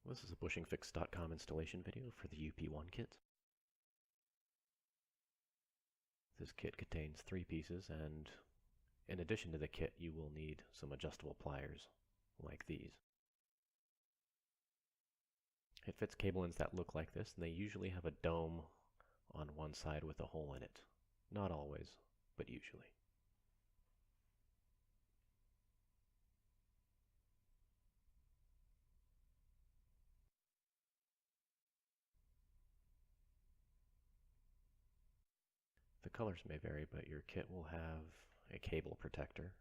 This is a bushingfix.com installation video for the UP1 kit. This kit contains 3 pieces, and in addition to the kit you will need some adjustable pliers like these. It fits cable ends that look like this, and they usually have a dome on one side with a hole in it. Not always, but usually. The colors may vary, but your kit will have a cable protector,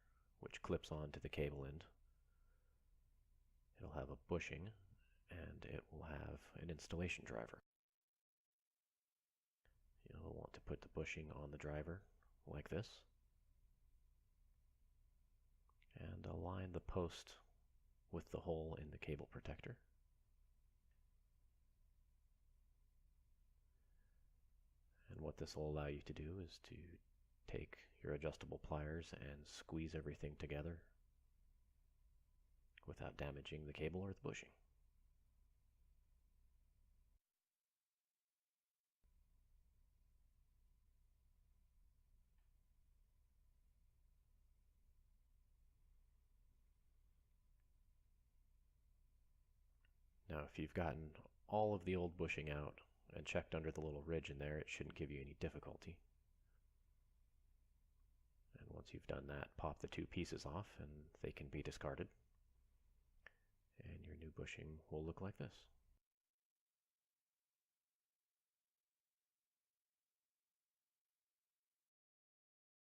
which clips onto the cable end. It'll have a bushing, and it will have an installation driver. You'll want to put the bushing on the driver, like this, and align the post with the hole in the cable protector. And what this will allow you to do is to take your adjustable pliers and squeeze everything together without damaging the cable or the bushing. Now, if you've gotten all of the old bushing out and checked under the little ridge in there, it shouldn't give you any difficulty. And once you've done that, pop the 2 pieces off and they can be discarded. And your new bushing will look like this.